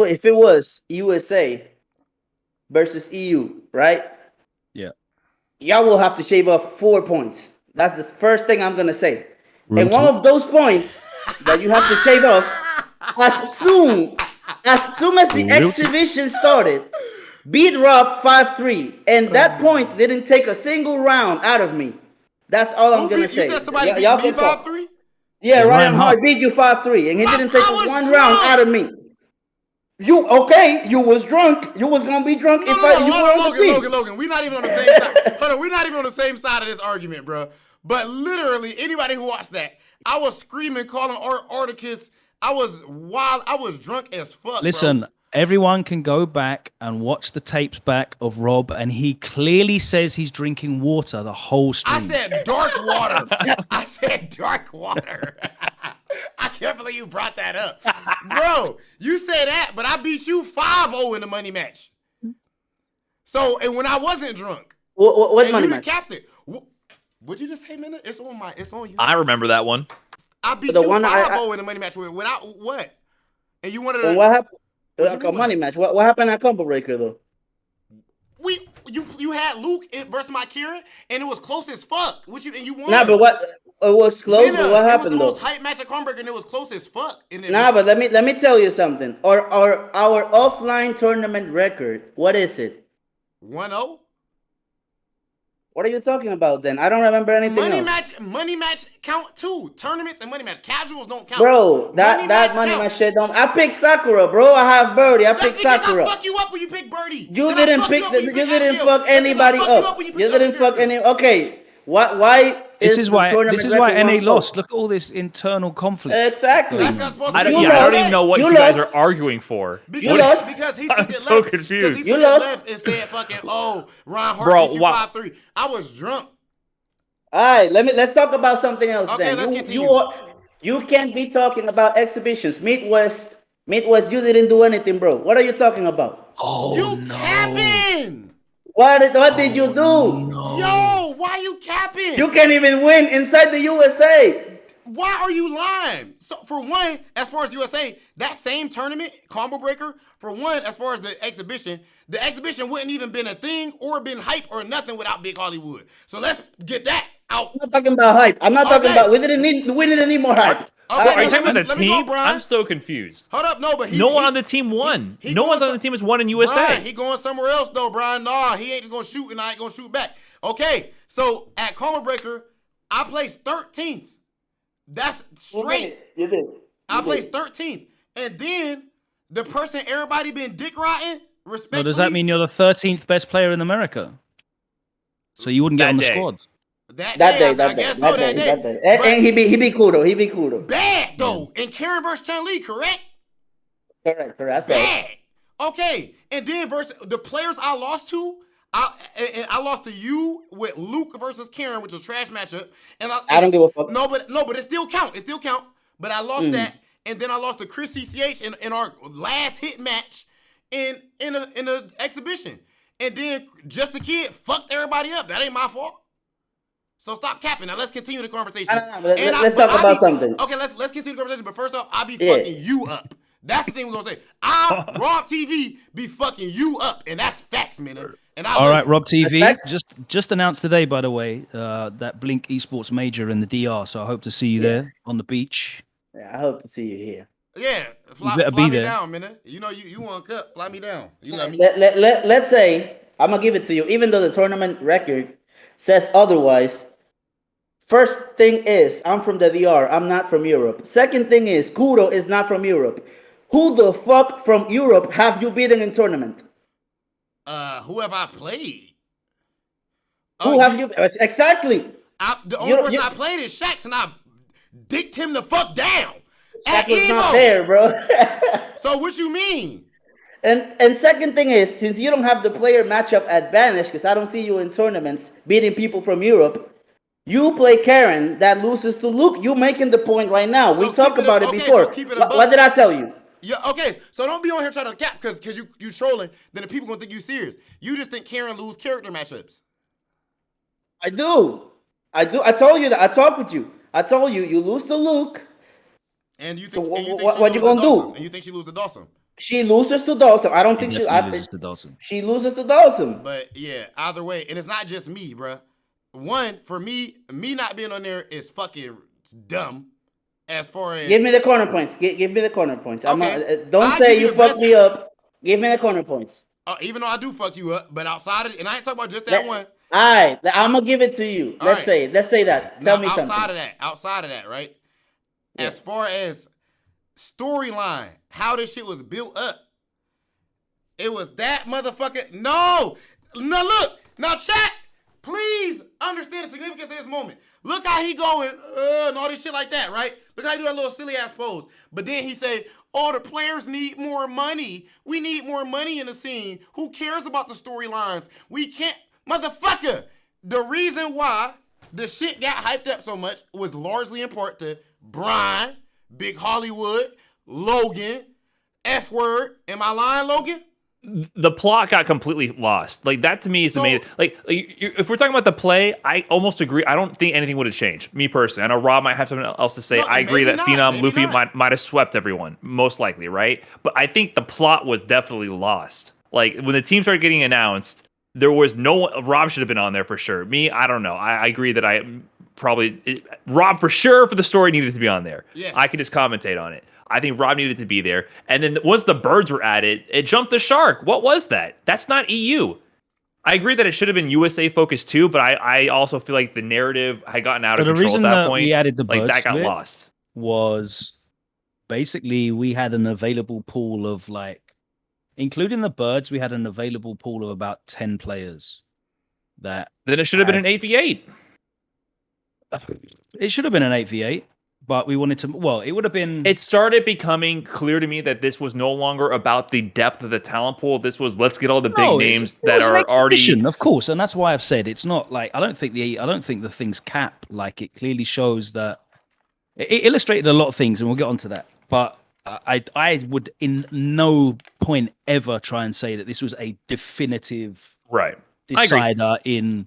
if it was USA versus EU, right? Yeah. Y'all will have to shave off 4 points. That's the first thing I'm gonna say. Real and one talk. of those points that you have to shave off, as soon as the exhibition started, beat Rob 5-3, and that point didn't take a single round out of me. That's all I'm gonna say. You said somebody beat me 5-3? Yeah, Ryan Hart beat you 5-3, and he didn't take one round out of me. You was drunk. You was gonna be drunk if you were on the team. Logan, we're not even on the same side. Hold on, we're not even on the same side of this argument, bro. But literally, anybody who watched that, I was screaming, calling Articus. I was wild. I was drunk as fuck. Listen, bro. Everyone can go back and watch the tapes back of Rob, and he clearly says he's drinking water the whole stream. I said dark water. I said dark water. I can't believe you brought that up. Bro, you said that, but I beat you 5-0 in the money match. So, and when I wasn't drunk. What money match? You the captain. What'd you just say, man? It's on you. I remember that one. I beat you 5-0 in the money match without what? And you wanted to. What happened? A money match. What happened at Combo Breaker though? You had Luke versus my Kieran, and it was close as fuck. You won. Nah, but what? It was close. But what happened? It was the though? most hype match at Combo Breaker, and it was close as fuck. Nah, but let me tell you something. Our offline tournament record. What is it? 1-0. What are you talking about then? I don't remember anything else. Money match count too. Tournaments and money match. Casuals don't count. Bro, that money match shit don't. I picked Sakura, bro. I have Birdie. I picked Sakura. I fuck you up when you pick Birdie. You didn't fuck anybody up. You didn't fuck any. Okay. Why? This is why NA lost. Look at all this internal conflict. Exactly. I don't even know what you guys are arguing for. You lost because he took it left. So confused. You lost and said fucking Ron Hart beat you 5-3. I was drunk. All right, let's talk about something else. Okay, then. let's continue. You can't be talking about exhibitions. Midwest, you didn't do anything, bro. What are you talking about? Capping. What did you do? No. Yo, why you capping? You can't even win inside the USA. Why are you lying? So for one, as far as USA, that same tournament, Combo Breaker, for one, as far as the exhibition wouldn't even been a thing or been hype or nothing without Big Hollywood. So let's get that out. I'm not talking about hype. I'm not talking about we didn't need more hype. Okay, are you talking about the team? I'm so confused. Hold up, no, but no one on the team won. No one on the team has won in USA. Brian, he going somewhere else though, Brian. Nah, he ain't just gonna shoot and I ain't gonna shoot back. Okay, so at Combo Breaker, I placed 13th. That's straight. You did. I placed 13th, and then the person everybody been dick riding. Respectfully. Well, does that mean you're the 13th best player in America? So you wouldn't get on the squad. That day. And he be cool though. Bad though. And Karen versus Chun-Li, correct? Correct. Bad. Okay. And then versus the players I lost to, I lost to you with Luke versus Karen, which was a trash matchup. And I don't give a fuck. No, but it still count. But I lost that, and then I lost to Chris CCH in our last hit match in the exhibition. And then Just a Kid fucked everybody up. That ain't my fault. So stop capping. Now let's continue the conversation. Let's talk about something. Okay, let's continue the conversation. But first off, I'll be fucking you up. That's the thing we're gonna say. RobTV be fucking you up, and that's facts, man. All right, RobTV just announced today, by the way, that Blink Esports major in the DR. So I hope to see you there on the beach. Yeah, I hope to see you here. Yeah, fly me down, man. You know you want a cup, fly me down. You know me. Let's say I'm gonna give it to you, even though the tournament record says otherwise. First thing is, I'm from the DR. I'm not from Europe. Second thing is, Kuro is not from Europe. Who the fuck from Europe have you beaten in tournament? Who have I played? Who have you? Exactly. The only person I played is Shax, and I dicked him the fuck down. Shax was not there, bro. So what you mean? And second thing is, since you don't have the player matchup advantage, because I don't see you in tournaments beating people from Europe, you play Karen that loses to Luke. You making the point right now. So we talked about it before. So what did I tell you? Yeah, okay. So don't be on here trying to cap because you trolling. Then the people gonna think you serious. You just think Karen lose character matchups. I do. I told you that. I talked with you. I told you lose to Luke. And you think? So what you gonna do? And you think she lose to Dawson? She loses to Dawson. I don't think she. Definitely loses to Dawson. She loses to Dawson. But yeah, either way, and it's not just me, bruh. One, for me not being on there is fucking dumb. As far as give me the corner points. Give me the corner points. I'm Okay. not, don't I'll say give you you the fucked best- me up. Give me the corner points. even though I do fuck you up, but outside of, and I ain't talking about just that one. All right, I'm gonna give it to you. All Let's say that. Tell me something. Outside of that, right? Yeah. As far as storyline, how this shit was built up, it was that motherfucker. No, look, now chat, please understand the significance of this moment. Look how he going, and all this shit like that, right? Look how he do that little silly ass pose. But then he say, "Oh, the players need more money. We need more money in the scene. Who cares about the storylines? We can't, motherfucker." The reason why the shit got hyped up so much was largely in part to Brian, Big Hollywood, Logan, F word. Am I lying, Logan? The plot got completely lost. Like that to me is the main. Like if we're talking about the play, I almost agree. I don't think anything would have changed. Me personally, I know Rob might have something else to say. No, I agree that maybe Phenom not, Luffy maybe not. might have swept everyone, most likely, right? But I think the plot was definitely lost. Like when the team started getting announced, there was no one. Rob should have been on there for sure. Me, I don't know. I agree that Rob for sure for the story needed to be on there. Yes. I can just commentate on it. I think Rob needed to be there. And then once the birds were added, it jumped the shark. What was that? That's not EU. I agree that it should have been USA focused too, but I also feel like the narrative had gotten out of the control reason at that that point. we added the like birds that got to it lost. was basically we had an available pool of including the birds, we had an available pool of about 10 players. Then it should have been an 8v8. It should have been an 8v8. But we wanted to, it would have been... It started becoming clear to me that this was no longer about the depth of the talent pool. This was, let's get all the big names that are already... Of course, and that's why I've said it's not like, I don't think the thing's cap. Like, it clearly shows that... It illustrated a lot of things, and we'll get onto that. But I would in no point ever try and say that this was a definitive decider in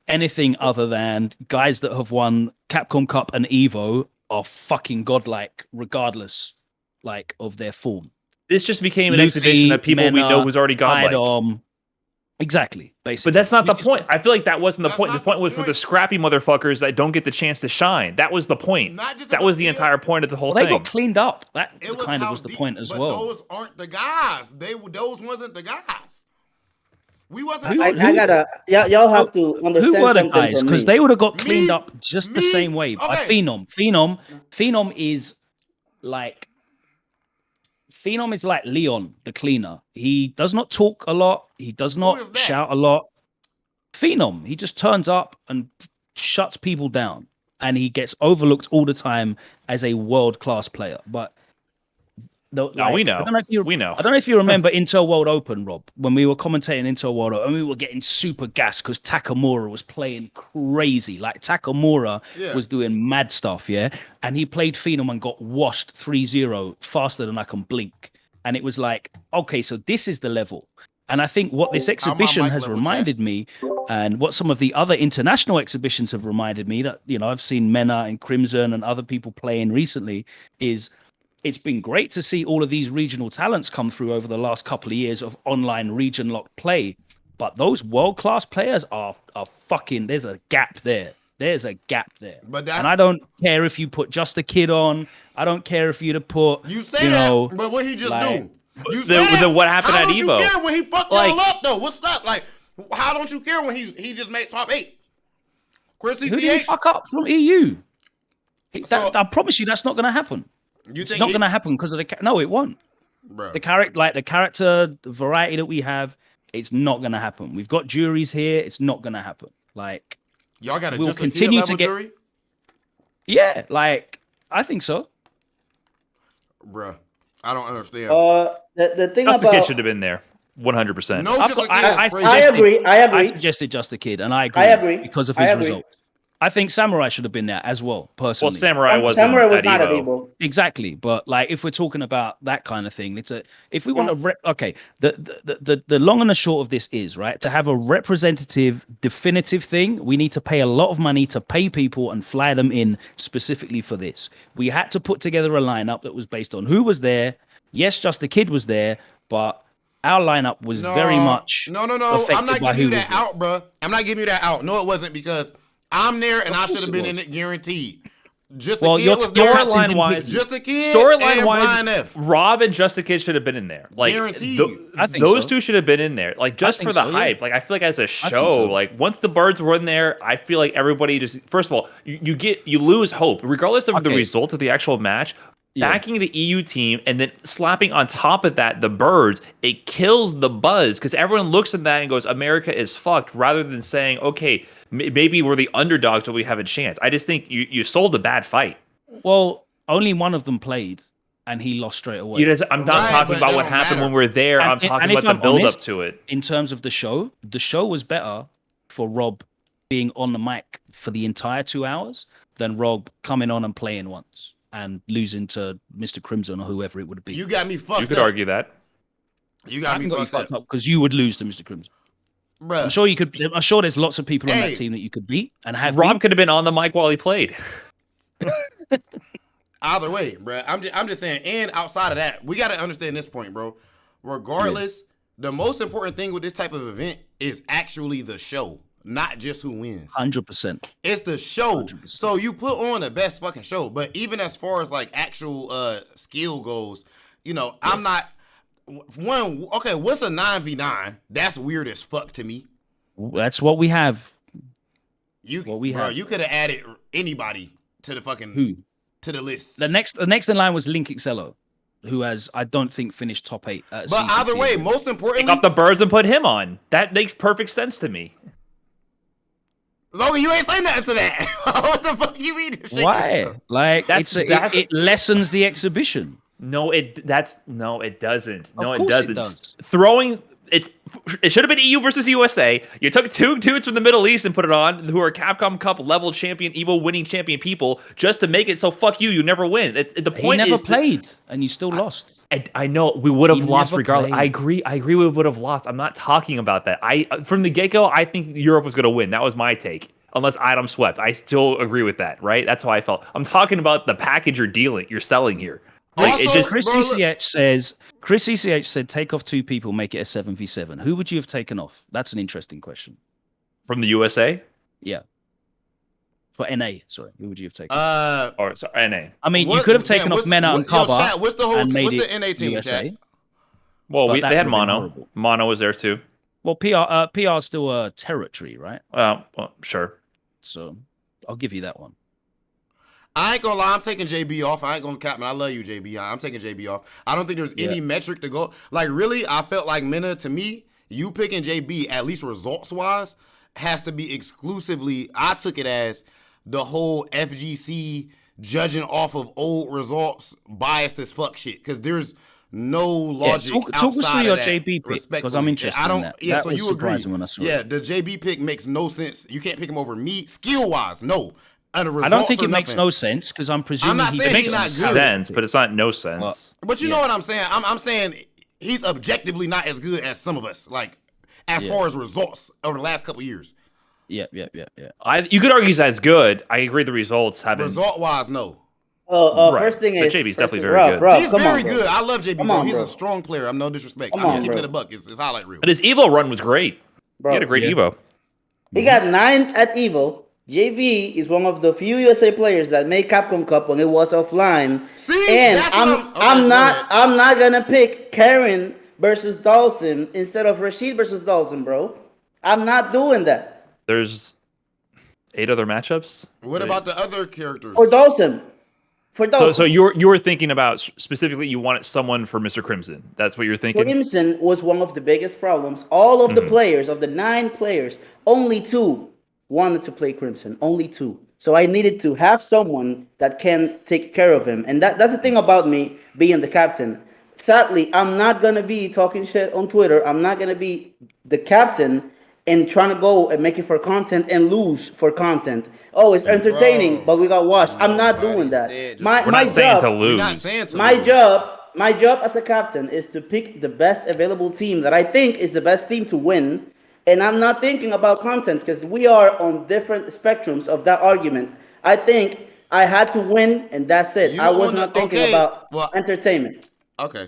anything other than guys that have won Capcom Cup and EVO are fucking godlike, regardless, of their form. This just became an exhibition of people we know who's already godlike. iDom, exactly, basically. But that's not the point. I feel like that wasn't the point. The point was for the scrappy motherfuckers that don't get the chance to shine. That was the point. That was the entire point of the whole thing. They got cleaned up. That kind of was the point as well. Those aren't the guys. Those wasn't the guys. We wasn't. I gotta. Y'all have to understand. Who were the something guys? Because they would have got cleaned up just the same way by Okay. Phenom. Phenom is like Leon, the cleaner. He does not talk a lot. He does not shout a lot. Phenom, he just turns up and shuts people down, and he gets overlooked all the time as a world-class player. But we know. We know. I don't know if you remember Intel World Open, Rob, when we were commentating Intel World Open, and we were getting super gassed because Takamura was playing crazy. Like, Takamura was doing mad stuff, and he played Phenom and got washed 3-0 faster than I can blink. And it was like, okay, so this is the level. And I think what this exhibition has reminded me, and what some of the other international exhibitions have reminded me, that, I've seen Mena and Crimson and other people playing recently, is it's been great to see all of these regional talents come through over the last couple of years of online region locked play. But those world-class players are fucking, there's a gap there. There's a gap there. And I don't care if you put Just a Kid on. I don't care if you'd have put, that, but what he just do? You what happened at EVO? How don't you care when he fucked y'all up, though? What's up? Like, how don't you care when he just made top 8? Chris CCH? Who did he fuck up from EU? I promise you that's not going to happen. It's not going to happen because of no, it won't. Bro. The character variety that we have, it's not going to happen. We've got juries here. It's not going to happen. Like, y'all got we'll continue to get jury? Yeah, I think so. Bruh, I don't understand. The thing Just about the Kid should have been there. 100%. No, I agree. I suggested Just a Kid, and I agree because of his results. I think Samurai should have been there as well, personally. Well, Samurai wasn't was at not Evo. at Evo. Exactly, but if we're talking about that kind of thing, if we want to the long and the short of this is, right, to have a representative, definitive thing, we need to pay a lot of money to pay people and fly them in specifically for this. We had to put together a lineup that was based on who was there, Yes, Just the Kid was there, but our lineup was very much No. I'm affected not by giving you who was that there. out, bro. I'm not giving you that out. No, it wasn't because I'm there and Of I course should have it been in was. it guaranteed. Just Well, a kid your was there. captain Storyline didn't wise, pick you. Just a kid storyline and wise, Brian F. Rob and Just a Kid should have been in there. Like Guaranteed. I think those so. two should have been in there. Like just think for the so, yeah. hype. Like I feel like as a show, so. like once the birds were in there, I feel like everybody just first of all, you lose hope regardless of the Okay. result of the actual match. Yeah. Backing the EU team and then slapping on top of that the birds, it kills the buzz because everyone looks at that and goes, America is fucked, rather than saying, okay, maybe we're the underdogs, but we have a chance. I just think you sold a bad fight. Well, only one of them played, and he lost straight away. I'm not Right, talking but about that what don't happened matter. when we were there. I'm talking if about the I'm build up honest, to it. In terms of the show was better for Rob being on the mic for the entire 2 hours than Rob coming on and playing once and losing to Mr. Crimson or whoever it would be. You got me fucked You could up. argue that. You I got me haven't got you fucked fucked up. up because you would lose to Mr. Crimson. Bruh. I'm sure you could. I'm sure there's lots of people on Hey. that team that you could beat and have. Rob beat. could have been on the mic while he played. Either way, bro. I'm just saying. And outside of that, we got to understand this point, bro. Regardless, the most important thing with this type of event is actually the show, not just who wins. 100%. It's the show. 100%. So you put on the best fucking show. But even as far as like actual skill goes, you know, I'm not one. Okay, what's a 9v9? That's weird as fuck to me. That's what we have. You, What we bro, have. you could have added anybody to the fucking Who? to the list. The next in line was Link Excello, who has I don't think finished top 8. But either way, most Pick importantly, up the birds and put him on. That makes perfect sense to me. Logan, you ain't saying nothing to that. What the fuck you mean? This shit? why? Like That's- it lessens the exhibition. No, it doesn't. No, Of it course it doesn't. does. Throwing it should have been EU versus USA. You took two dudes from the Middle East and put it on who are Capcom Cup level champion, Evo winning champion people, just to make it so fuck you never win. The He point never is played, and you still lost. I know we would have He lost never regardless. played. I agree we would have lost. I'm not talking about that. From the get-go, I think Europe was going to win. That was my take. Unless iDom swept. I still agree with that, right? That's how I felt. I'm talking about the package you're selling here. Like, Also, it just Chris bro, look- ECH said take off 2 people, make it a 7v7. Who would you have taken off? That's an interesting question. from the USA Yeah. For NA, sorry, who would you have taken? off? or sorry, NA. I mean, you what- could have taken damn, off Mena and Cover. chat, what's the whole and made what's it the NA team, USA. chat? Well, But that they had would've been Mono. horrible. Mono was there too. Well, PR is still a territory, right? Well, sure. So I'll give you that one. I ain't gonna lie, I'm taking JB off. I ain't gonna cap, man. I love you, JB. I'm taking JB off. I don't think there's any metric to go. Like, really, I felt like Mena, to me, you picking JB, at least results-wise, has to be exclusively, I took it as the whole FGC judging off of old results, biased as fuck shit. Because there's no logic talk us through outside your of that, JB pick, 'cause respectfully. I'm interested I don't, in that. Yeah, That so was you agree. surprising when I saw Yeah, it. the JB pick makes no sense. You can't pick him over me. Skill-wise, no. I don't think it makes no sense because I'm presuming not he saying It makes he's not good. sense, but it's not no sense. Well, But you know what I'm saying? I'm saying he's objectively not as good as some of us, like as far as results over the last couple years. Yeah. You could argue he's as good. I agree the results haven't. Result wise, no. Right. First thing But is, JB's definitely very bro, good. Bro, He's come very on, bro. good. I love JB, Come bro. on, He's bro. a strong player. I'm no disrespect. Come I'm just on, keeping bro. it a buck. It's highlight reel. But his Evo run was great. Bro, He had a great yeah. Evo. He got 9 at Evo. JV is one of the few USA players that made Capcom Cup when it was offline. See, and that's I'm what I'm- okay, I'm go not ahead. I'm not gonna pick Karen versus Dawson instead of Rashid versus Dawson, bro. I'm not doing that There's 8 other matchups. What about the other characters? for Dawson. For Dawson. So you were thinking about specifically you wanted someone for Mr. Crimson. That's what you're thinking. Crimson was one of the biggest problems. All of the players, of the 9 players, only 2 wanted to play Crimson. Only 2. So I needed to have someone that can take care of him. And that's the thing about me being the captain. Sadly, I'm not going to be talking shit on Twitter. I'm not going to be the captain and trying to go and make it for content and lose for content. Oh, it's entertaining, but we got washed. I'm not doing that. said My We're not saying job, to You're lose. not saying to my lose. job as a captain is to pick the best available team that I think is the best team to win. And I'm not thinking about content because we are on different spectrums of that argument. I think I had to win and that's it. You I was on the- not thinking okay, about well, entertainment. Okay.